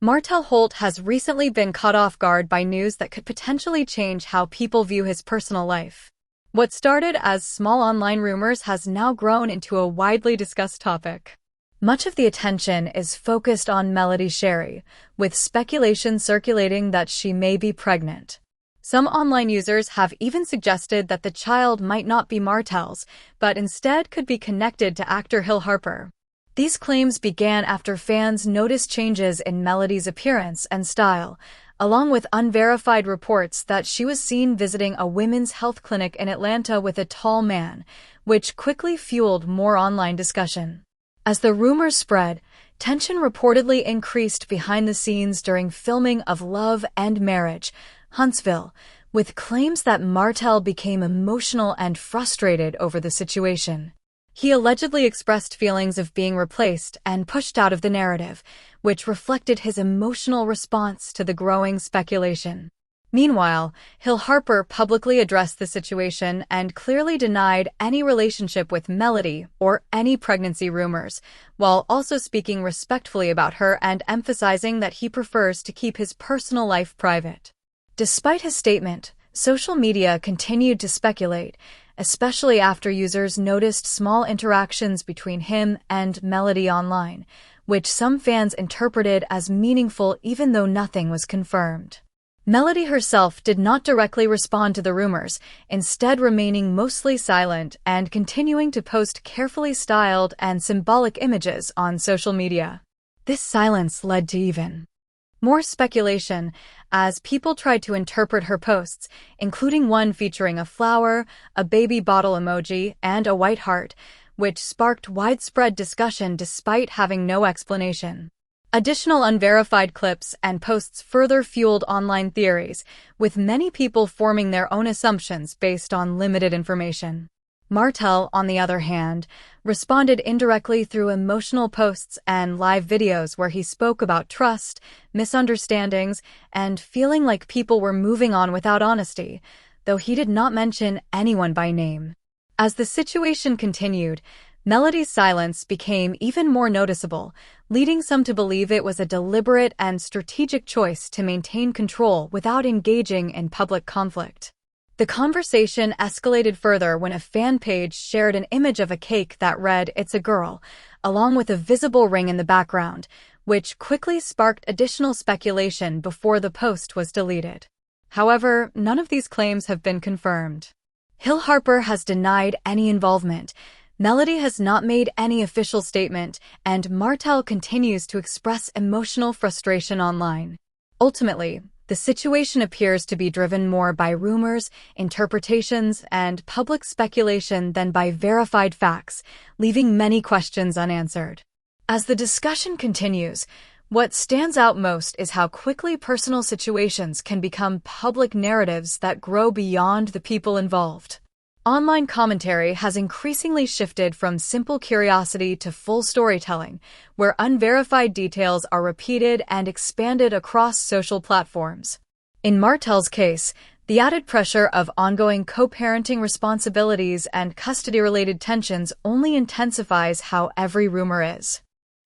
Martell Holt has recently been caught off guard by news that could potentially change how people view his personal life. What started as small online rumors has now grown into a widely discussed topic. Much of the attention is focused on Melody Shari, with speculation circulating that she may be pregnant. Some online users have even suggested that the child might not be Martell's, but instead could be connected to actor Hill Harper. These claims began after fans noticed changes in Melody's appearance and style, along with unverified reports that she was seen visiting a women's health clinic in Atlanta with a tall man, which quickly fueled more online discussion. As the rumors spread, tension reportedly increased behind the scenes during filming of Love and Marriage, Huntsville, with claims that Martell became emotional and frustrated over the situation. He allegedly expressed feelings of being replaced and pushed out of the narrative, which reflected his emotional response to the growing speculation. Meanwhile, Hill Harper publicly addressed the situation and clearly denied any relationship with Melody or any pregnancy rumors, while also speaking respectfully about her and emphasizing that he prefers to keep his personal life private. Despite his statement, social media continued to speculate, especially after users noticed small interactions between him and Melody online, which some fans interpreted as meaningful even though nothing was confirmed. Melody herself did not directly respond to the rumors, instead remaining mostly silent and continuing to post carefully styled and symbolic images on social media. This silence led to even more speculation as people tried to interpret her posts, including one featuring a flower, a baby bottle emoji, and a white heart, which sparked widespread discussion despite having no explanation. Additional unverified clips and posts further fueled online theories, with many people forming their own assumptions based on limited information. Martell, on the other hand, responded indirectly through emotional posts and live videos where he spoke about trust, misunderstandings, and feeling like people were moving on without honesty, though he did not mention anyone by name. As the situation continued, Melody's silence became even more noticeable, leading some to believe it was a deliberate and strategic choice to maintain control without engaging in public conflict. The conversation escalated further when a fan page shared an image of a cake that read, "It's a girl," along with a visible ring in the background, which quickly sparked additional speculation before the post was deleted. However, none of these claims have been confirmed. Hill Harper has denied any involvement. Melody has not made any official statement, and Martell continues to express emotional frustration online. Ultimately, the situation appears to be driven more by rumors, interpretations, and public speculation than by verified facts, leaving many questions unanswered. As the discussion continues, what stands out most is how quickly personal situations can become public narratives that grow beyond the people involved. Online commentary has increasingly shifted from simple curiosity to full storytelling, where unverified details are repeated and expanded across social platforms. In Martell's case, the added pressure of ongoing co-parenting responsibilities and custody-related tensions only intensifies how every rumor is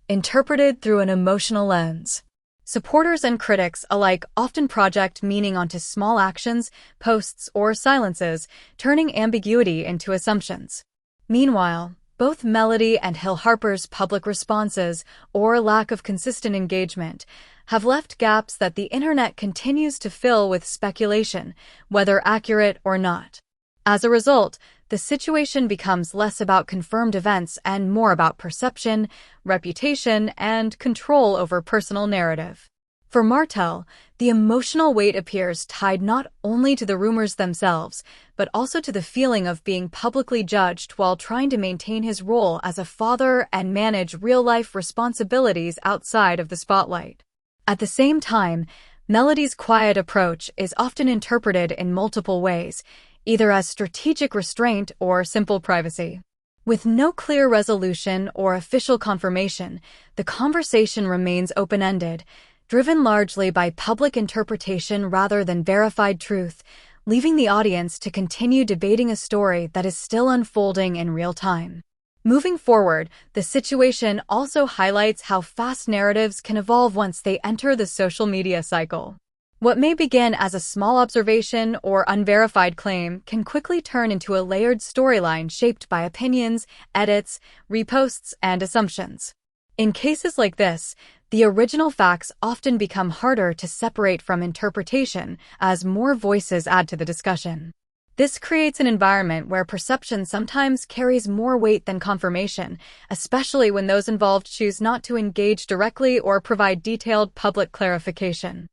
interpreted through an emotional lens. Supporters and critics alike often project meaning onto small actions, posts, or silences, turning ambiguity into assumptions. Meanwhile, both Melody and Hill Harper's public responses, or lack of consistent engagement, have left gaps that the internet continues to fill with speculation, whether accurate or not. As a result, the situation becomes less about confirmed events and more about perception, reputation, and control over personal narrative. For Martell, the emotional weight appears tied not only to the rumors themselves, but also to the feeling of being publicly judged while trying to maintain his role as a father and manage real-life responsibilities outside of the spotlight. At the same time, Melody's quiet approach is often interpreted in multiple ways, either as strategic restraint or simple privacy. With no clear resolution or official confirmation, the conversation remains open-ended, driven largely by public interpretation rather than verified truth, leaving the audience to continue debating a story that is still unfolding in real time. Moving forward, the situation also highlights how fast narratives can evolve once they enter the social media cycle. What may begin as a small observation or unverified claim can quickly turn into a layered storyline shaped by opinions, edits, reposts, and assumptions. In cases like this, the original facts often become harder to separate from interpretation as more voices add to the discussion. This creates an environment where perception sometimes carries more weight than confirmation, especially when those involved choose not to engage directly or provide detailed public clarification.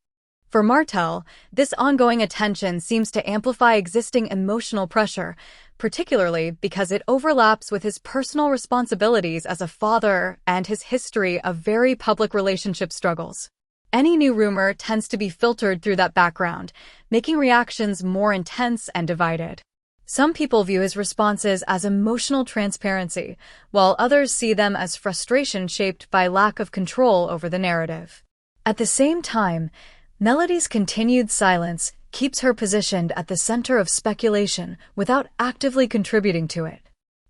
For Martell, this ongoing attention seems to amplify existing emotional pressure, particularly because it overlaps with his personal responsibilities as a father and his history of very public relationship struggles. Any new rumor tends to be filtered through that background, making reactions more intense and divided. Some people view his responses as emotional transparency, while others see them as frustration shaped by lack of control over the narrative. At the same time, Melody's continued silence keeps her positioned at the center of speculation without actively contributing to it.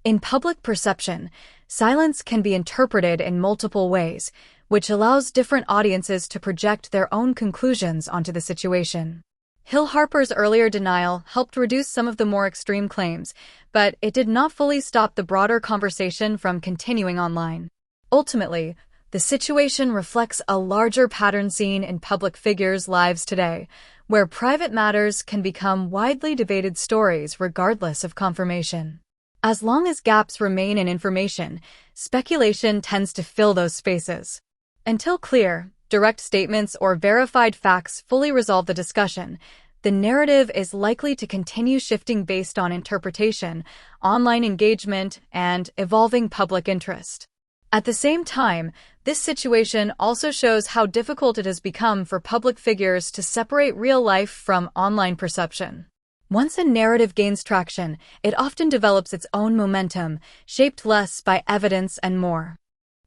In public perception, silence can be interpreted in multiple ways, which allows different audiences to project their own conclusions onto the situation. Hill Harper's earlier denial helped reduce some of the more extreme claims, but it did not fully stop the broader conversation from continuing online. Ultimately, the situation reflects a larger pattern seen in public figures' lives today, where private matters can become widely debated stories regardless of confirmation. As long as gaps remain in information, speculation tends to fill those spaces. Until clear, direct statements or verified facts fully resolve the discussion, the narrative is likely to continue shifting based on interpretation, online engagement, and evolving public interest. At the same time, this situation also shows how difficult it has become for public figures to separate real life from online perception. Once a narrative gains traction, it often develops its own momentum, shaped less by evidence and more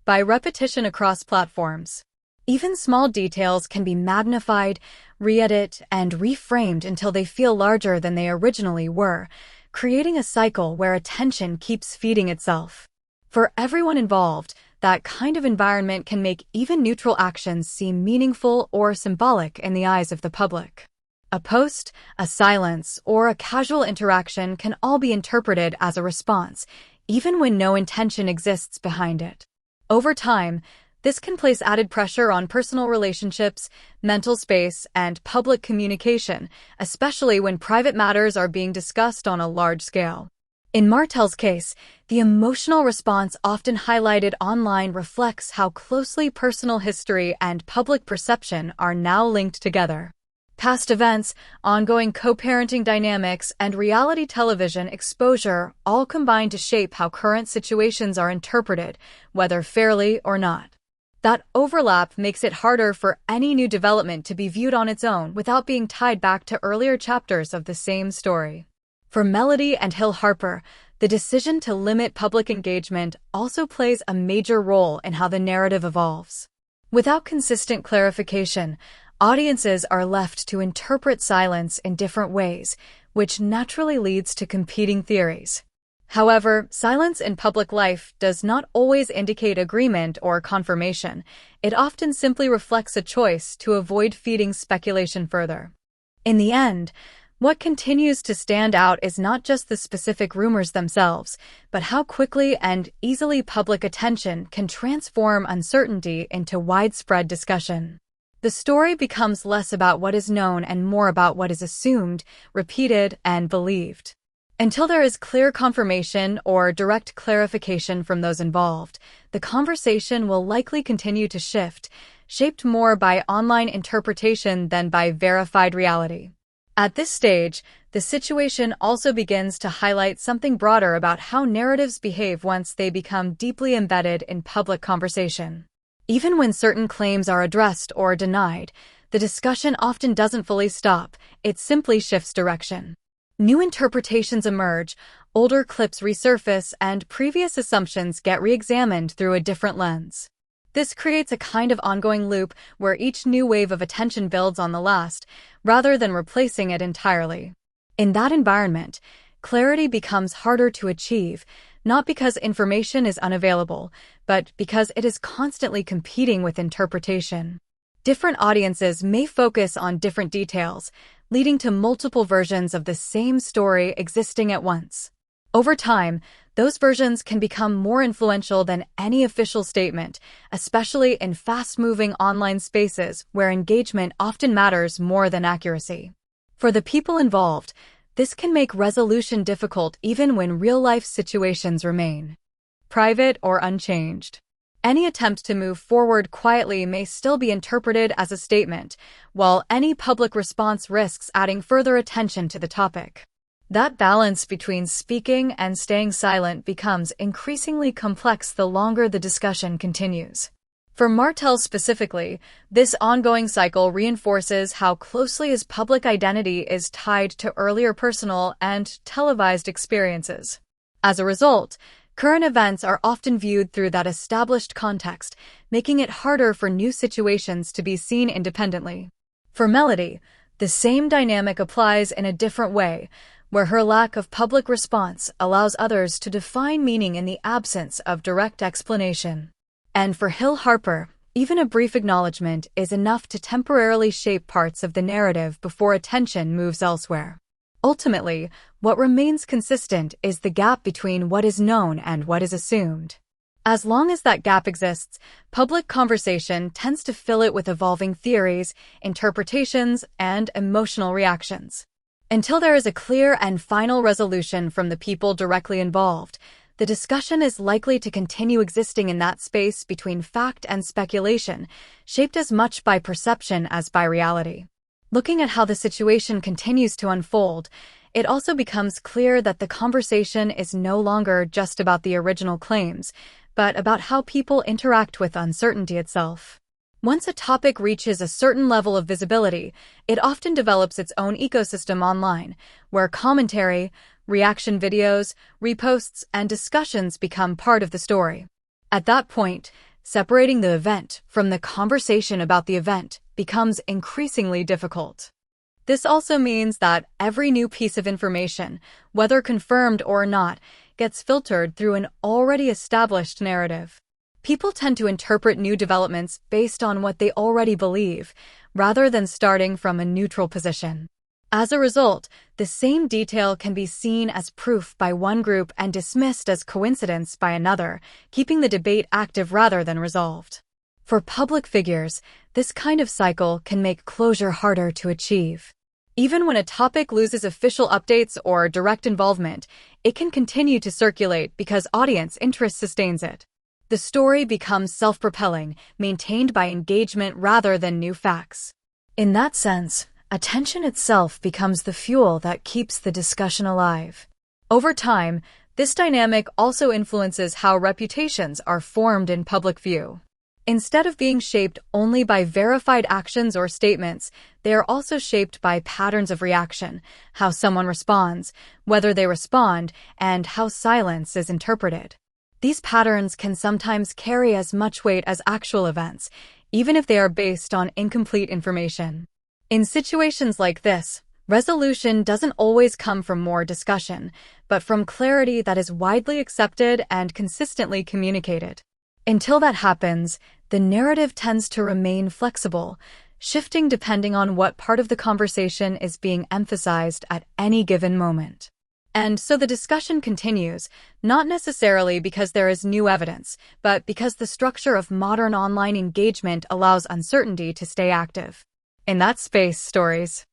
by repetition across platforms. Even small details can be magnified, re-edited, and reframed until they feel larger than they originally were, creating a cycle where attention keeps feeding itself. For everyone involved, that kind of environment can make even neutral actions seem meaningful or symbolic in the eyes of the public. A post, a silence, or a casual interaction can all be interpreted as a response, even when no intention exists behind it. Over time, this can place added pressure on personal relationships, mental space, and public communication, especially when private matters are being discussed on a large scale. In Martell's case, the emotional response often highlighted online reflects how closely personal history and public perception are now linked together. Past events, ongoing co-parenting dynamics, and reality television exposure all combine to shape how current situations are interpreted, whether fairly or not. That overlap makes it harder for any new development to be viewed on its own without being tied back to earlier chapters of the same story. For Melody and Hill Harper, the decision to limit public engagement also plays a major role in how the narrative evolves. Without consistent clarification, audiences are left to interpret silence in different ways, which naturally leads to competing theories. However, silence in public life does not always indicate agreement or confirmation. It often simply reflects a choice to avoid feeding speculation further. In the end, what continues to stand out is not just the specific rumors themselves, but how quickly and easily public attention can transform uncertainty into widespread discussion. The story becomes less about what is known and more about what is assumed, repeated, and believed. Until there is clear confirmation or direct clarification from those involved, the conversation will likely continue to shift, shaped more by online interpretation than by verified reality. At this stage, the situation also begins to highlight something broader about how narratives behave once they become deeply embedded in public conversation. Even when certain claims are addressed or denied, the discussion often doesn't fully stop, it simply shifts direction. New interpretations emerge, older clips resurface, and previous assumptions get re-examined through a different lens. This creates a kind of ongoing loop where each new wave of attention builds on the last, rather than replacing it entirely. In that environment, clarity becomes harder to achieve, not because information is unavailable, but because it is constantly competing with interpretation. Different audiences may focus on different details, leading to multiple versions of the same story existing at once. Over time, those versions can become more influential than any official statement, especially in fast-moving online spaces where engagement often matters more than accuracy. For the people involved, this can make resolution difficult even when real-life situations remain private or unchanged. Any attempt to move forward quietly may still be interpreted as a statement, while any public response risks adding further attention to the topic. That balance between speaking and staying silent becomes increasingly complex the longer the discussion continues. For Martell specifically, this ongoing cycle reinforces how closely his public identity is tied to earlier personal and televised experiences. As a result, current events are often viewed through that established context, making it harder for new situations to be seen independently. For Melody, the same dynamic applies in a different way, where her lack of public response allows others to define meaning in the absence of direct explanation. And for Hill Harper, even a brief acknowledgement is enough to temporarily shape parts of the narrative before attention moves elsewhere. Ultimately, what remains consistent is the gap between what is known and what is assumed. As long as that gap exists, public conversation tends to fill it with evolving theories, interpretations, and emotional reactions. Until there is a clear and final resolution from the people directly involved, the discussion is likely to continue existing in that space between fact and speculation, shaped as much by perception as by reality. Looking at how the situation continues to unfold, it also becomes clear that the conversation is no longer just about the original claims, but about how people interact with uncertainty itself. Once a topic reaches a certain level of visibility, it often develops its own ecosystem online, where commentary, reaction videos, reposts, and discussions become part of the story. At that point, separating the event from the conversation about the event becomes increasingly difficult. This also means that every new piece of information, whether confirmed or not, gets filtered through an already established narrative. People tend to interpret new developments based on what they already believe, rather than starting from a neutral position. As a result, the same detail can be seen as proof by one group and dismissed as coincidence by another, keeping the debate active rather than resolved. For public figures, this kind of cycle can make closure harder to achieve. Even when a topic loses official updates or direct involvement, it can continue to circulate because audience interest sustains it. The story becomes self-propelling, maintained by engagement rather than new facts. In that sense, attention itself becomes the fuel that keeps the discussion alive. Over time, this dynamic also influences how reputations are formed in public view. Instead of being shaped only by verified actions or statements, they are also shaped by patterns of reaction, how someone responds, whether they respond, and how silence is interpreted. These patterns can sometimes carry as much weight as actual events, even if they are based on incomplete information. In situations like this, resolution doesn't always come from more discussion, but from clarity that is widely accepted and consistently communicated. Until that happens, the narrative tends to remain flexible, shifting depending on what part of the conversation is being emphasized at any given moment. And so the discussion continues, not necessarily because there is new evidence, but because the structure of modern online engagement allows uncertainty to stay active. In that space, stories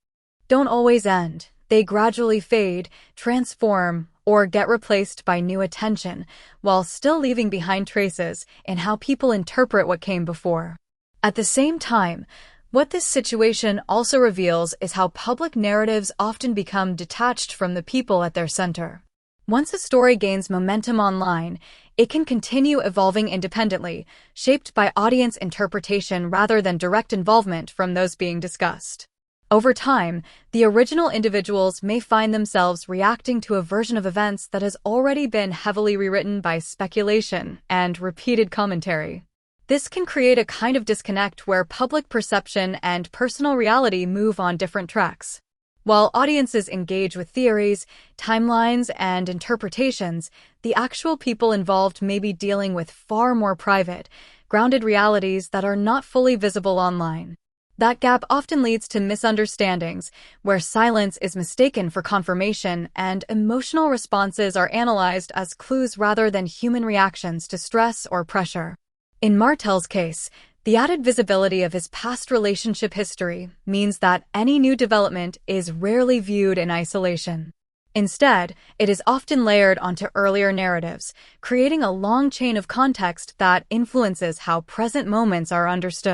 don't always end. They gradually fade, transform, or get replaced by new attention, while still leaving behind traces in how people interpret what came before. At the same time, what this situation also reveals is how public narratives often become detached from the people at their center. Once a story gains momentum online, it can continue evolving independently, shaped by audience interpretation rather than direct involvement from those being discussed. Over time, the original individuals may find themselves reacting to a version of events that has already been heavily rewritten by speculation and repeated commentary. This can create a kind of disconnect where public perception and personal reality move on different tracks. While audiences engage with theories, timelines, and interpretations, the actual people involved may be dealing with far more private, grounded realities that are not fully visible online. That gap often leads to misunderstandings, where silence is mistaken for confirmation and emotional responses are analyzed as clues rather than human reactions to stress or pressure. In Martell's case, the added visibility of his past relationship history means that any new development is rarely viewed in isolation. Instead, it is often layered onto earlier narratives, creating a long chain of context that influences how present moments are understood.